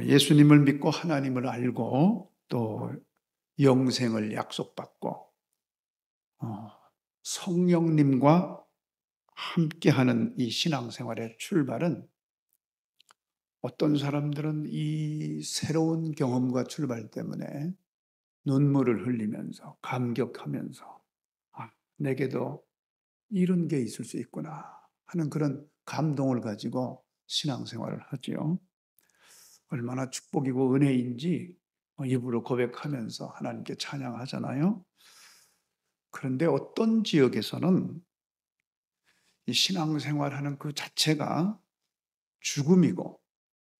예수님을 믿고 하나님을 알고 또 영생을 약속받고 어, 성령님과 함께하는 이 신앙생활의 출발은 어떤 사람들은 이 새로운 경험과 출발 때문에 눈물을 흘리면서 감격하면서 내게도 이런 게 있을 수 있구나 하는 그런 감동을 가지고 신앙생활을 하지요. 얼마나 축복이고 은혜인지 입으로 고백하면서 하나님께 찬양하잖아요. 그런데 어떤 지역에서는 이 신앙생활하는 그 자체가 죽음이고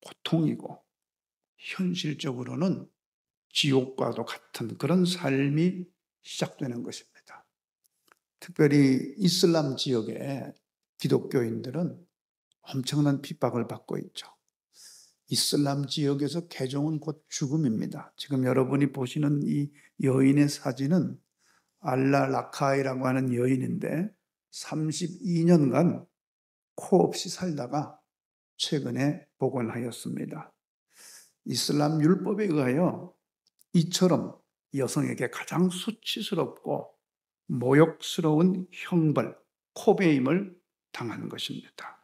고통이고 현실적으로는 지옥과도 같은 그런 삶이 시작되는 것입니다. 특별히 이슬람 지역의 기독교인들은 엄청난 핍박을 받고 있죠. 이슬람 지역에서 개종은 곧 죽음입니다. 지금 여러분이 보시는 이 여인의 사진은 알라 라카이라고 하는 여인인데 32년간 코 없이 살다가 최근에 복원하였습니다. 이슬람 율법에 의하여 이처럼 여성에게 가장 수치스럽고 모욕스러운 형벌, 코베임을 당한 것입니다.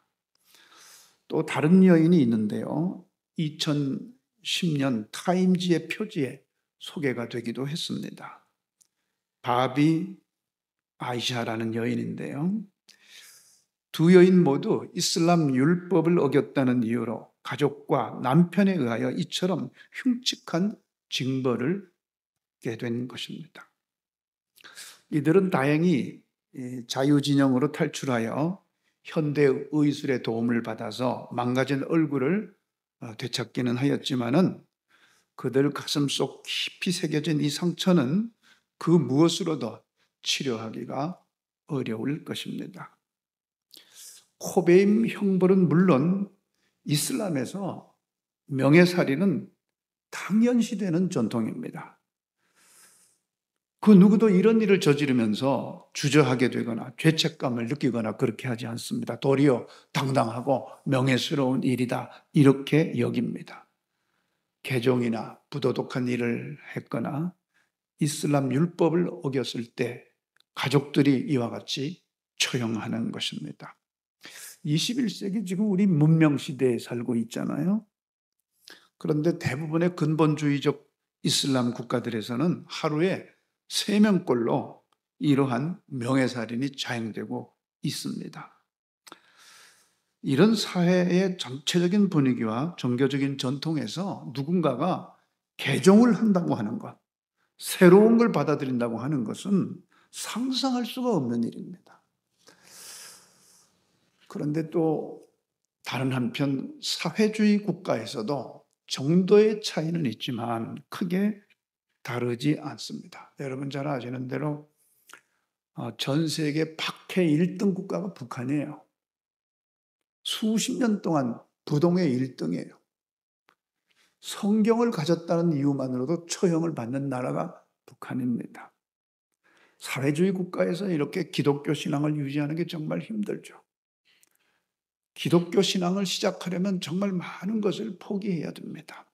또 다른 여인이 있는데요. 2010년 타임지의 표지에 소개가 되기도 했습니다. 바비 아이샤라는 여인인데요. 두 여인 모두 이슬람 율법을 어겼다는 이유로 가족과 남편에 의하여 이처럼 흉측한 징벌을 받게 된 것입니다. 이들은 다행히 자유진영으로 탈출하여 현대 의술의 도움을 받아서 망가진 얼굴을 되찾기는 하였지만은 그들 가슴 속 깊이 새겨진 이 상처는 그 무엇으로도 치료하기가 어려울 것입니다. 코베임 형벌은 물론 이슬람에서 명예살인은 당연시되는 전통입니다. 그 누구도 이런 일을 저지르면서 주저하게 되거나 죄책감을 느끼거나 그렇게 하지 않습니다. 도리어 당당하고 명예스러운 일이다 이렇게 여깁니다. 개종이나 부도덕한 일을 했거나 이슬람 율법을 어겼을 때 가족들이 이와 같이 처형하는 것입니다. 21세기 지금 우리 문명 시대에 살고 있잖아요. 그런데 대부분의 근본주의적 이슬람 국가들에서는 하루에 3명꼴로 이러한 명예살인이 자행되고 있습니다. 이런 사회의 전체적인 분위기와 종교적인 전통에서 누군가가 개종을 한다고 하는 것, 새로운 걸 받아들인다고 하는 것은 상상할 수가 없는 일입니다. 그런데 또 다른 한편 사회주의 국가에서도 정도의 차이는 있지만 크게 다르지 않습니다. 여러분 잘 아시는 대로 전 세계 박해 1등 국가가 북한이에요. 수십 년 동안 부동의 1등이에요. 성경을 가졌다는 이유만으로도 처형을 받는 나라가 북한입니다. 사회주의 국가에서 이렇게 기독교 신앙을 유지하는 게 정말 힘들죠. 기독교 신앙을 시작하려면 정말 많은 것을 포기해야 됩니다.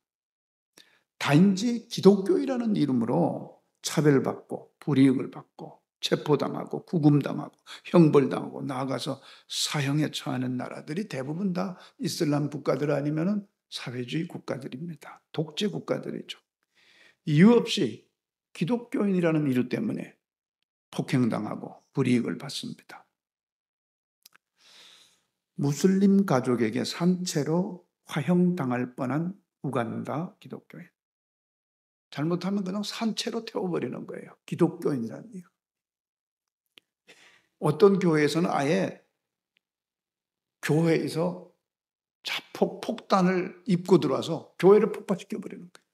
단지 기독교이라는 이름으로 차별받고 불이익을 받고 체포당하고 구금당하고 형벌당하고 나아가서 사형에 처하는 나라들이 대부분 다 이슬람 국가들 아니면 사회주의 국가들입니다. 독재 국가들이죠. 이유 없이 기독교인이라는 이유 때문에 폭행당하고 불이익을 받습니다. 무슬림 가족에게 산채로 화형당할 뻔한 우간다 기독교인. 잘못하면 그냥 산채로 태워버리는 거예요. 기독교인이라는 이유. 어떤 교회에서는 아예 교회에서 자폭 폭탄을 입고 들어와서 교회를 폭파시켜버리는 거예요.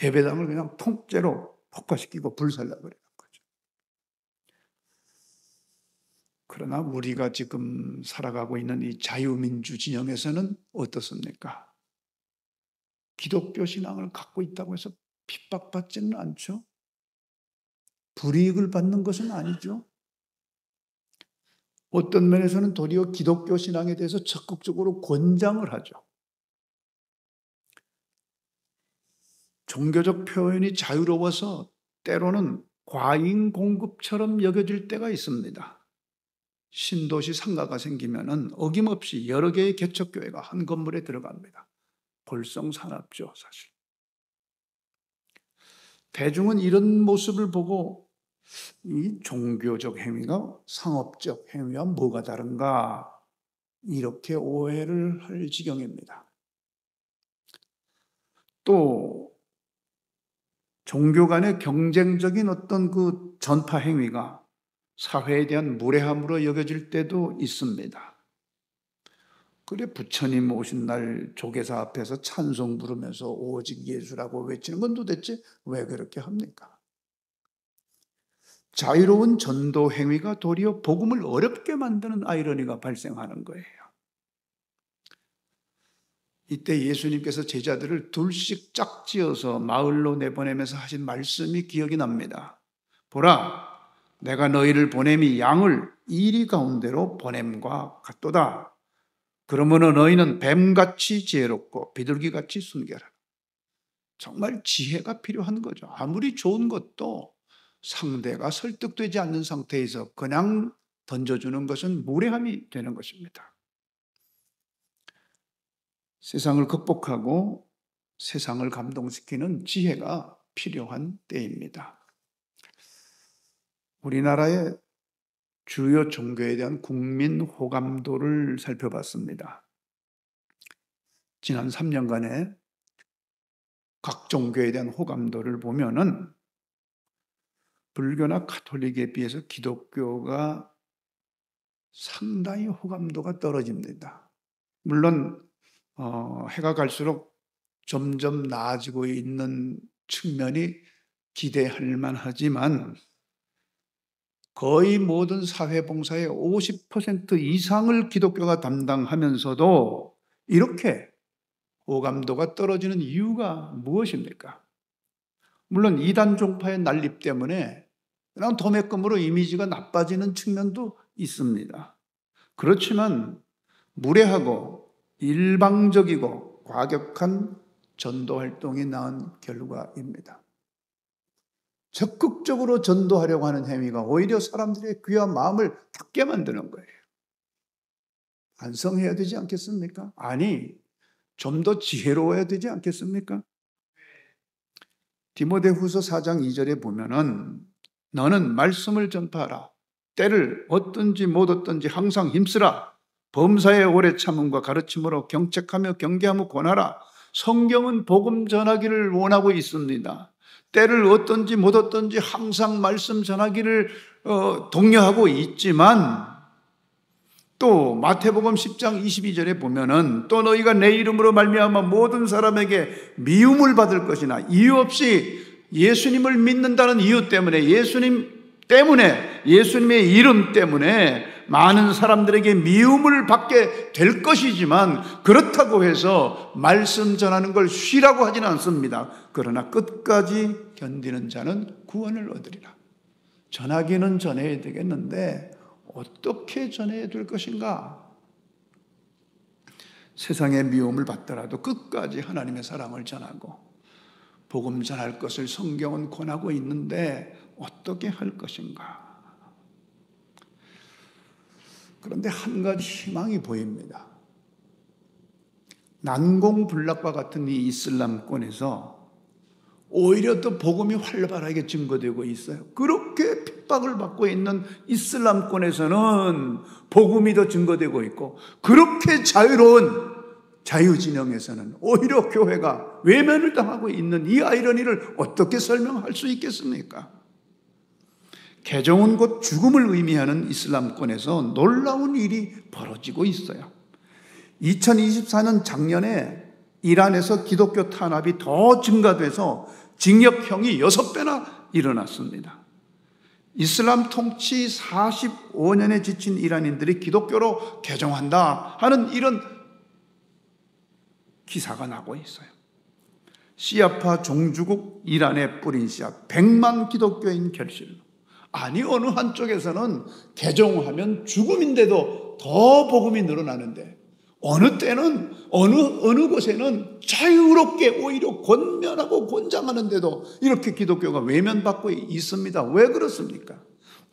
예배당을 그냥 통째로 폭파시키고 불살라버리는 거죠. 그러나 우리가 지금 살아가고 있는 이 자유민주 진영에서는 어떻습니까? 기독교 신앙을 갖고 있다고 해서 핍박받지는 않죠. 불이익을 받는 것은 아니죠. 어떤 면에서는 도리어 기독교 신앙에 대해서 적극적으로 권장을 하죠. 종교적 표현이 자유로워서 때로는 과잉 공급처럼 여겨질 때가 있습니다. 신도시 상가가 생기면은 어김없이 여러 개의 개척교회가 한 건물에 들어갑니다. 볼썽사납죠, 사실. 대중은 이런 모습을 보고 이 종교적 행위가 상업적 행위와 뭐가 다른가 이렇게 오해를 할 지경입니다. 또 종교 간의 경쟁적인 어떤 그 전파 행위가 사회에 대한 무례함으로 여겨질 때도 있습니다. 그래 부처님 오신 날 조계사 앞에서 찬송 부르면서 오직 예수라고 외치는 건 도대체 왜 그렇게 합니까? 자유로운 전도 행위가 도리어 복음을 어렵게 만드는 아이러니가 발생하는 거예요. 이때 예수님께서 제자들을 둘씩 짝지어서 마을로 내보내면서 하신 말씀이 기억이 납니다. 보라, 내가 너희를 보냄이 양을 이리 가운데로 보냄과 같도다. 그러므로 너희는 뱀같이 지혜롭고 비둘기같이 순결하라. 정말 지혜가 필요한 거죠. 아무리 좋은 것도 상대가 설득되지 않는 상태에서 그냥 던져주는 것은 무례함이 되는 것입니다. 세상을 극복하고 세상을 감동시키는 지혜가 필요한 때입니다. 우리나라의 주요 종교에 대한 국민 호감도를 살펴봤습니다. 지난 3년간의 각 종교에 대한 호감도를 보면은 불교나 가톨릭에 비해서 기독교가 상당히 호감도가 떨어집니다. 물론 해가 갈수록 점점 나아지고 있는 측면이 기대할 만하지만 거의 모든 사회봉사의 50% 이상을 기독교가 담당하면서도 이렇게 호감도가 떨어지는 이유가 무엇입니까? 물론 이단 종파의 난립 때문에 그냥 도매금으로 이미지가 나빠지는 측면도 있습니다. 그렇지만 무례하고 일방적이고 과격한 전도활동이 낳은 결과입니다. 적극적으로 전도하려고 하는 행위가 오히려 사람들의 귀와 마음을 닫게 만드는 거예요. 반성해야 되지 않겠습니까? 아니, 좀 더 지혜로워야 되지 않겠습니까? 디모데후서 4장 2절에 보면은 너는 말씀을 전파하라. 때를 얻든지 못 얻든지 항상 힘쓰라. 범사의 오래 참음과 가르침으로 경책하며 경계하며 권하라. 성경은 복음 전하기를 원하고 있습니다. 때를 얻든지 못 얻든지 항상 말씀 전하기를 독려하고 있지만 또 마태복음 10장 22절에 보면은 또 너희가 내 이름으로 말미암아 모든 사람에게 미움을 받을 것이나 이유 없이 예수님을 믿는다는 이유 때문에 예수님의 이름 때문에 많은 사람들에게 미움을 받게 될 것이지만 그렇다고 해서 말씀 전하는 걸 쉬라고 하지는 않습니다. 그러나 끝까지 견디는 자는 구원을 얻으리라. 전하기는 전해야 되겠는데 어떻게 전해야 될 것인가? 세상의 미움을 받더라도 끝까지 하나님의 사랑을 전하고 복음 전할 것을 성경은 권하고 있는데 어떻게 할 것인가? 그런데 한 가지 희망이 보입니다. 난공불락과 같은 이 이슬람권에서 오히려 또 복음이 활발하게 증거되고 있어요. 그렇게 핍박을 받고 있는 이슬람권에서는 복음이 더 증거되고 있고 그렇게 자유로운 자유진영에서는 오히려 교회가 외면을 당하고 있는 이 아이러니를 어떻게 설명할 수 있겠습니까? 개종은 곧 죽음을 의미하는 이슬람권에서 놀라운 일이 벌어지고 있어요. 2024년 작년에 이란에서 기독교 탄압이 더 증가돼서 징역형이 6배나 일어났습니다. 이슬람 통치 45년에 지친 이란인들이 기독교로 개종한다 하는 이런 기사가 나고 있어요. 시아파 종주국 이란에 뿌린 씨앗 100만 기독교인 결실로. 아니 어느 한쪽에서는 개종하면 죽음인데도 더 복음이 늘어나는데 어느 때는 어느 곳에는 자유롭게 오히려 권면하고 권장하는데도 이렇게 기독교가 외면받고 있습니다. 왜 그렇습니까?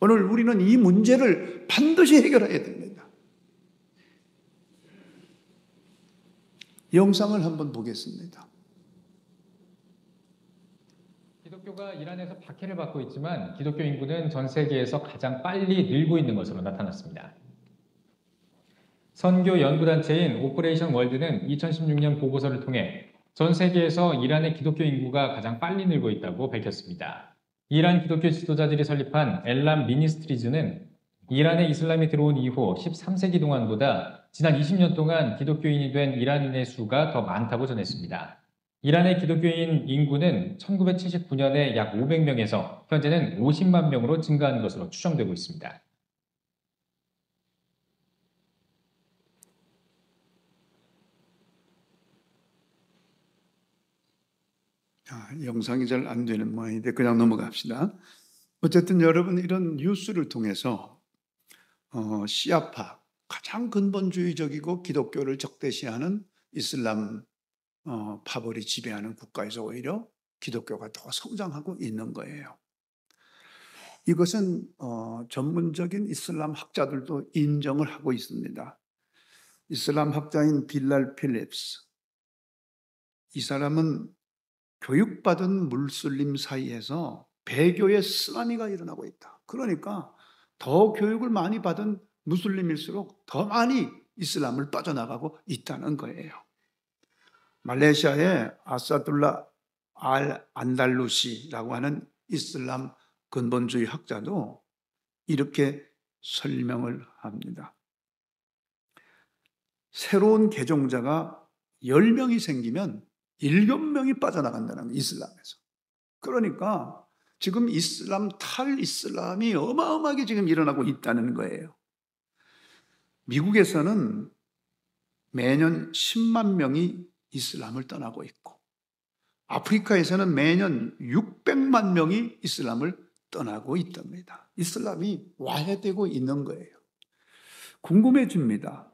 오늘 우리는 이 문제를 반드시 해결해야 됩니다. 영상을 한번 보겠습니다. 기독교가 이란에서 박해를 받고 있지만 기독교 인구는 전 세계에서 가장 빨리 늘고 있는 것으로 나타났습니다. 선교 연구단체인 오퍼레이션 월드는 2016년 보고서를 통해 전 세계에서 이란의 기독교 인구가 가장 빨리 늘고 있다고 밝혔습니다. 이란 기독교 지도자들이 설립한 엘람 미니스트리즈는 이란에 이슬람이 들어온 이후 13세기 동안보다 지난 20년 동안 기독교인이 된 이란인의 수가 더 많다고 전했습니다. 이란의 기독교인 인구는 1979년에 약 500명에서 현재는 50만 명으로 증가한 것으로 추정되고 있습니다. 영상이 잘 안 되는 모양인데 그냥 넘어갑시다. 어쨌든 여러분 이런 뉴스를 통해서 시아파, 가장 근본주의적이고 기독교를 적대시하는 이슬람 파벌이 지배하는 국가에서 오히려 기독교가 더 성장하고 있는 거예요. 이것은 전문적인 이슬람 학자들도 인정을 하고 있습니다. 이슬람 학자인 빌랄 필립스, 이 사람은 교육받은 무슬림 사이에서 배교의 쓰나미가 일어나고 있다. 그러니까 더 교육을 많이 받은 무슬림일수록 더 많이 이슬람을 빠져나가고 있다는 거예요. 말레이시아의 아사둘라 알 안달루시라고 하는 이슬람 근본주의 학자도 이렇게 설명을 합니다. 새로운 개종자가 10명이 생기면 7명이 빠져나간다는 거예요, 이슬람에서. 그러니까 지금 탈이슬람이 어마어마하게 지금 일어나고 있다는 거예요. 미국에서는 매년 10만 명이 이슬람을 떠나고 있고, 아프리카에서는 매년 600만 명이 이슬람을 떠나고 있답니다. 이슬람이 와해되고 있는 거예요. 궁금해집니다.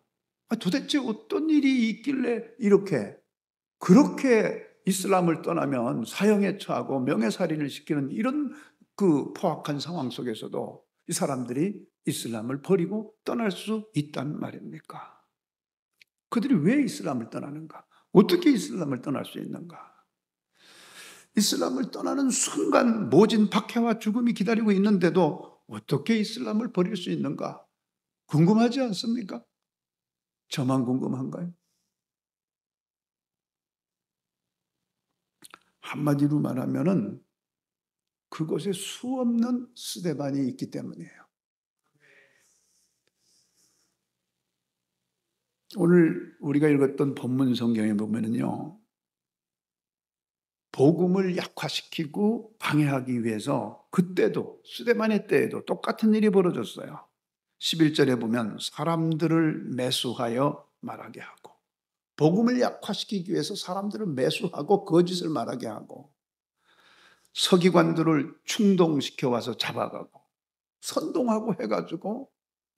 도대체 어떤 일이 있길래 그렇게 이슬람을 떠나면 사형에 처하고 명예살인을 시키는 이런 그 포악한 상황 속에서도 이 사람들이 이슬람을 버리고 떠날 수 있단 말입니까? 그들이 왜 이슬람을 떠나는가? 어떻게 이슬람을 떠날 수 있는가? 이슬람을 떠나는 순간 모진 박해와 죽음이 기다리고 있는데도 어떻게 이슬람을 버릴 수 있는가? 궁금하지 않습니까? 저만 궁금한가요? 한마디로 말하면은 그곳에 수없는 스데반이 있기 때문이에요. 오늘 우리가 읽었던 본문 성경에 보면은요, 복음을 약화시키고 방해하기 위해서 그때도 스데반의 때에도 똑같은 일이 벌어졌어요. 11절에 보면 사람들을 매수하여 말하게 하고, 복음을 약화시키기 위해서 사람들을 매수하고 거짓을 말하게 하고, 서기관들을 충동시켜 와서 잡아가고 선동하고 해가지고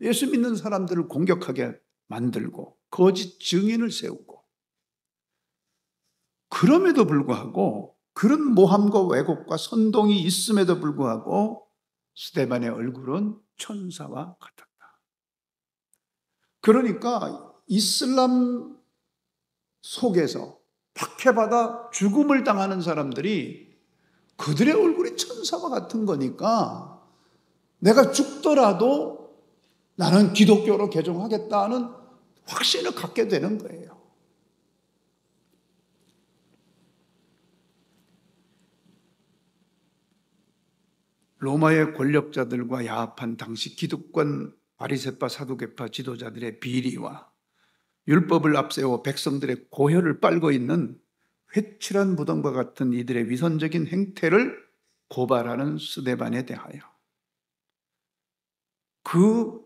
예수 믿는 사람들을 공격하게 만들고 거짓 증인을 세우고, 그럼에도 불구하고 그런 모함과 왜곡과 선동이 있음에도 불구하고 스데반의 얼굴은 천사와 같았다. 그러니까 이슬람 속에서 박해받아 죽음을 당하는 사람들이 그들의 얼굴이 천사와 같은 거니까 내가 죽더라도 나는 기독교로 개종하겠다는 확신을 갖게 되는 거예요. 로마의 권력자들과 야합한 당시 기득권 바리새파 사두개파 지도자들의 비리와 율법을 앞세워 백성들의 고혈을 빨고 있는 회칠한 무덤과 같은 이들의 위선적인 행태를 고발하는 스데반에 대하여 그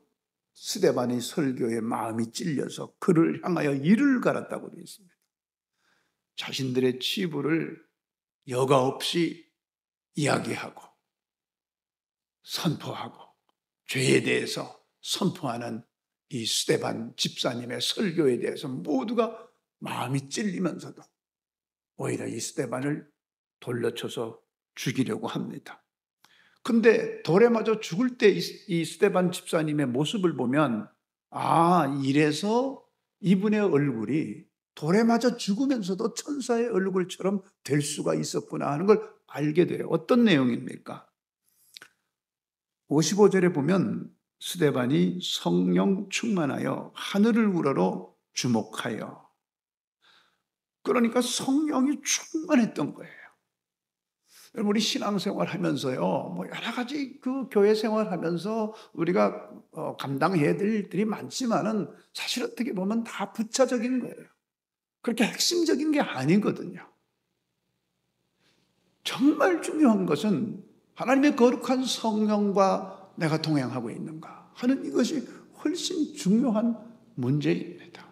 스데반의 설교에 마음이 찔려서 그를 향하여 이를 갈았다고 되어 있습니다. 자신들의 치부를 여과 없이 이야기하고 선포하고 죄에 대해서 선포하는 이 스데반 집사님의 설교에 대해서 모두가 마음이 찔리면서도 오히려 이 스데반을 돌려쳐서 죽이려고 합니다. 근데 돌에 맞아 죽을 때 이 스데반 집사님의 모습을 보면 이래서 이분의 얼굴이 돌에 맞아 죽으면서도 천사의 얼굴처럼 될 수가 있었구나 하는 걸 알게 돼요. 어떤 내용입니까? 55절에 보면 스데반이 성령 충만하여 하늘을 우러러 주목하여, 그러니까 성령이 충만했던 거예요. 우리 신앙생활 하면서요, 여러 가지 그 교회 생활 하면서 우리가 감당해야 될 일들이 많지만은 사실 어떻게 보면 다 부차적인 거예요. 그렇게 핵심적인 게 아니거든요. 정말 중요한 것은 하나님의 거룩한 성령과 내가 동행하고 있는가 하는 이것이 훨씬 중요한 문제입니다.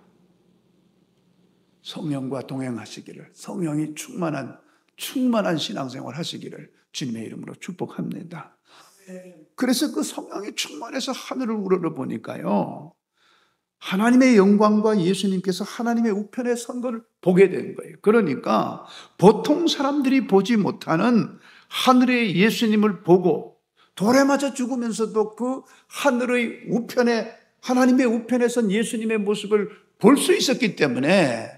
성령과 동행하시기를, 성령이 충만한 신앙생활 하시기를 주님의 이름으로 축복합니다. 그래서 그 성령이 충만해서 하늘을 우러러 보니까요, 하나님의 영광과 예수님께서 하나님의 우편에 선 걸 보게 된 거예요. 그러니까 보통 사람들이 보지 못하는 하늘의 예수님을 보고 돌에 맞아 죽으면서도 그 하늘의 우편에, 하나님의 우편에 선 예수님의 모습을 볼 수 있었기 때문에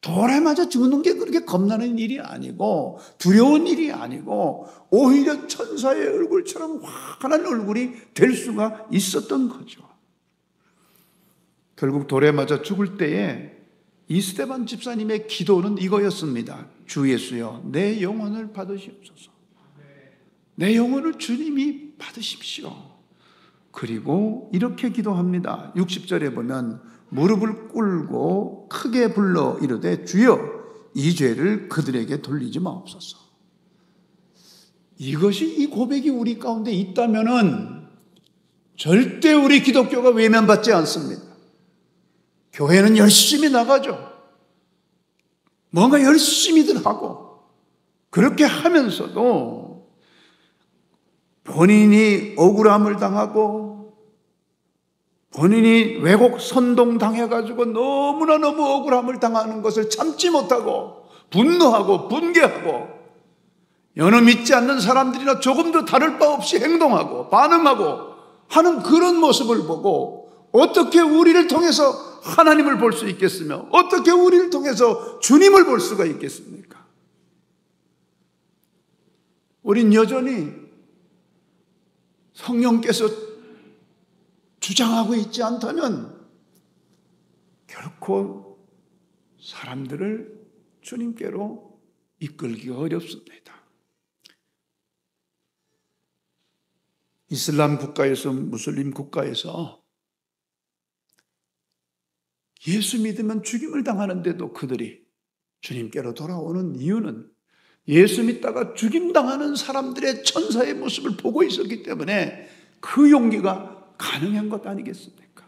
돌에 맞아 죽는 게 그렇게 겁나는 일이 아니고 두려운 일이 아니고 오히려 천사의 얼굴처럼 환한 얼굴이 될 수가 있었던 거죠. 결국 돌에 맞아 죽을 때에 이 스데반 집사님의 기도는 이거였습니다. 주 예수여, 내 영혼을 받으시옵소서. 내 영혼을 주님이 받으십시오. 그리고 이렇게 기도합니다. 60절에 보면 무릎을 꿇고 크게 불러 이르되 주여, 이 죄를 그들에게 돌리지 마옵소서. 이것이, 이 고백이 우리 가운데 있다면은 절대 우리 기독교가 외면받지 않습니다. 교회는 열심히 나가죠. 뭔가 열심히들 하고, 그렇게 하면서도 본인이 억울함을 당하고 본인이 왜곡 선동당해가지고 너무 억울함을 당하는 것을 참지 못하고 분노하고 분개하고 여느 믿지 않는 사람들이나 조금도 다를 바 없이 행동하고 반응하고 하는 그런 모습을 보고 어떻게 우리를 통해서 하나님을 볼 수 있겠으며 어떻게 우리를 통해서 주님을 볼 수가 있겠습니까? 우린 여전히 성령께서 주장하고 있지 않다면 결코 사람들을 주님께로 이끌기가 어렵습니다. 이슬람 국가에서, 무슬림 국가에서 예수 믿으면 죽임을 당하는데도 그들이 주님께로 돌아오는 이유는 예수 믿다가 죽임당하는 사람들의 천사의 모습을 보고 있었기 때문에 그 용기가 가능한 것 아니겠습니까?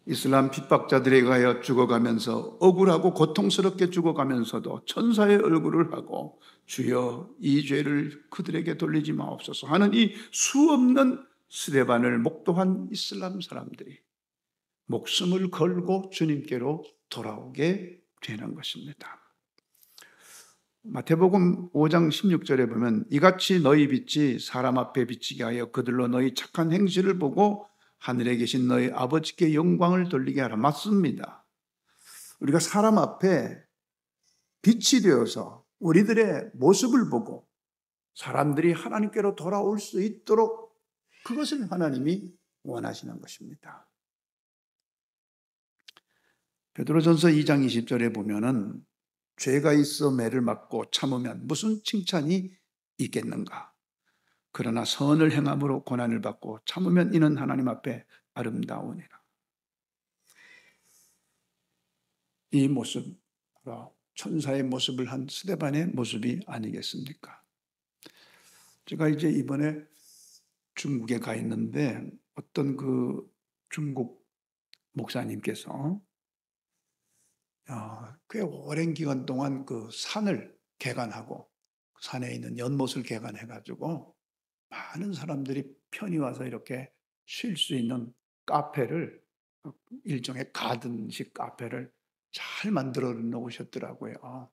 이슬람 핍박자들에 의하여 죽어가면서 억울하고 고통스럽게 죽어가면서도 천사의 얼굴을 하고 주여, 이 죄를 그들에게 돌리지 마옵소서 하는 이 수없는 스데반을 목도한 이슬람 사람들이 목숨을 걸고 주님께로 돌아오게 되는 것입니다. 마태복음 5장 16절에 보면 이같이 너희 빛이 사람 앞에 비치게 하여 그들로 너희 착한 행실을 보고 하늘에 계신 너희 아버지께 영광을 돌리게 하라. 맞습니다. 우리가 사람 앞에 빛이 되어서 우리들의 모습을 보고 사람들이 하나님께로 돌아올 수 있도록 그것을 하나님이 원하시는 것입니다. 베드로전서 2장 20절에 보면은 죄가 있어 매를 맞고 참으면 무슨 칭찬이 있겠는가? 그러나 선을 행함으로 고난을 받고 참으면 이는 하나님 앞에 아름다우니라. 이 모습, 천사의 모습을 한 스데반의 모습이 아니겠습니까? 제가 이제 이번에 중국에 가 있는데 어떤 그 중국 목사님께서 꽤 오랜 기간 동안 그 산을 개간하고 산에 있는 연못을 개간해가지고 많은 사람들이 편히 와서 이렇게 쉴 수 있는 카페를 일종의 가든식 카페를 잘 만들어 놓으셨더라고요.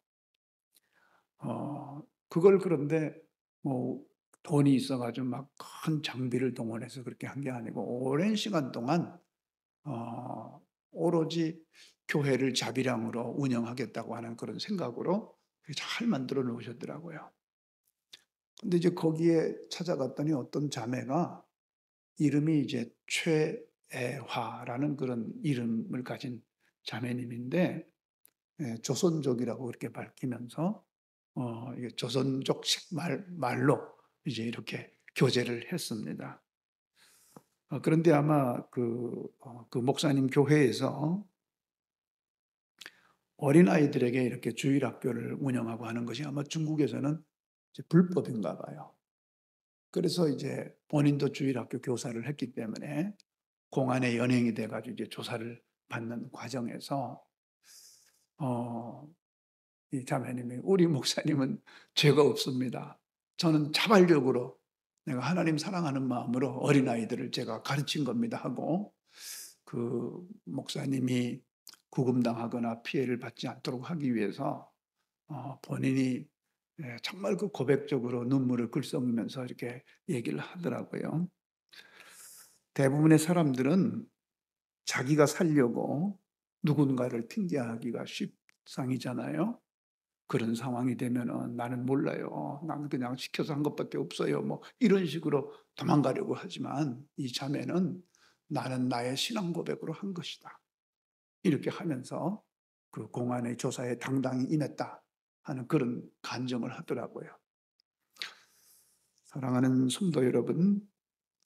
그걸 그런데 뭐 돈이 있어 가지고 막 큰 장비를 동원해서 그렇게 한 게 아니고 오랜 시간 동안 오로지 교회를 자비량으로 운영하겠다고 하는 그런 생각으로 잘 만들어 놓으셨더라고요. 근데 이제 거기에 찾아갔더니 어떤 자매가 이름이 이제 최애화라는 그런 이름을 가진 자매님인데, 조선족이라고 그렇게 밝히면서 이게 조선족식 말로 이제 이렇게 교제를 했습니다. 그런데 아마 그 목사님 교회에서 어린아이들에게 이렇게 주일학교를 운영하고 하는 것이 아마 중국에서는 이제 불법인가 봐요. 그래서 이제 본인도 주일학교 교사를 했기 때문에 공안에 연행이 돼 가지고 이제 조사를 받는 과정에서 어 이 자매님이 "우리 목사님은 죄가 없습니다. 저는 자발적으로 내가 하나님 사랑하는 마음으로 어린아이들을 제가 가르친 겁니다." 하고 그 목사님이 구금당하거나 피해를 받지 않도록 하기 위해서 본인이 정말 그 고백적으로 눈물을 글썽이면서 이렇게 얘기를 하더라고요. 대부분의 사람들은 자기가 살려고 누군가를 핑계하기가 십상이잖아요. 그런 상황이 되면은 "나는 몰라요. 나는 그냥 시켜서 한 것밖에 없어요." 뭐 이런 식으로 도망가려고 하지만 이 자매는 "나는 나의 신앙 고백으로 한 것이다." 이렇게 하면서 그 공안의 조사에 당당히 임했다 하는 그런 간증을 하더라고요. 사랑하는 성도 여러분,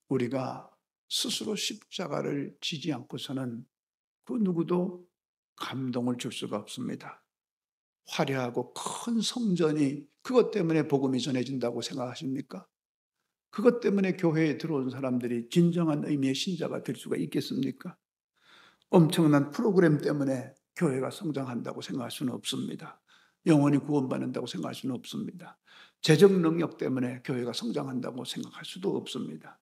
우리가 스스로 십자가를 지지 않고서는 그 누구도 감동을 줄 수가 없습니다. 화려하고 큰 성전이 그것 때문에 복음이 전해진다고 생각하십니까? 그것 때문에 교회에 들어온 사람들이 진정한 의미의 신자가 될 수가 있겠습니까? 엄청난 프로그램 때문에 교회가 성장한다고 생각할 수는 없습니다. 영혼이 구원받는다고 생각할 수는 없습니다. 재정 능력 때문에 교회가 성장한다고 생각할 수도 없습니다.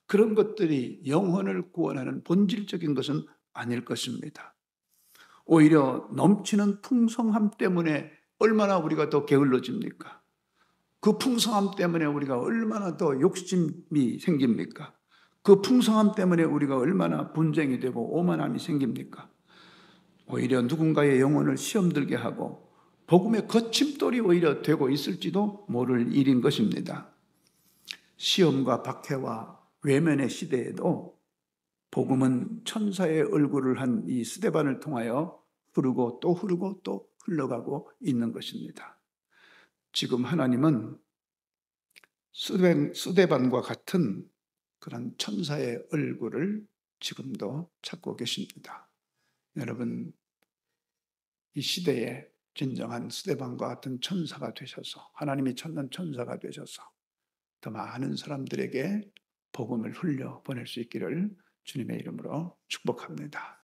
그런 것들이 영혼을 구원하는 본질적인 것은 아닐 것입니다. 오히려 넘치는 풍성함 때문에 얼마나 우리가 더 게을러집니까? 그 풍성함 때문에 우리가 얼마나 더 욕심이 생깁니까? 그 풍성함 때문에 우리가 얼마나 분쟁이 되고 오만함이 생깁니까? 오히려 누군가의 영혼을 시험 들게 하고 복음의 거침돌이 오히려 되고 있을지도 모를 일인 것입니다. 시험과 박해와 외면의 시대에도 복음은 천사의 얼굴을 한 이 스데반을 통하여 흐르고 또 흐르고 또 흘러가고 있는 것입니다. 지금 하나님은 스데반과 같은 그런 천사의 얼굴을 지금도 찾고 계십니다. 여러분, 이 시대에 진정한 스데반과 같은 천사가 되셔서 하나님이 찾는 천사가 되셔서 더 많은 사람들에게 복음을 흘려 보낼 수 있기를 주님의 이름으로 축복합니다.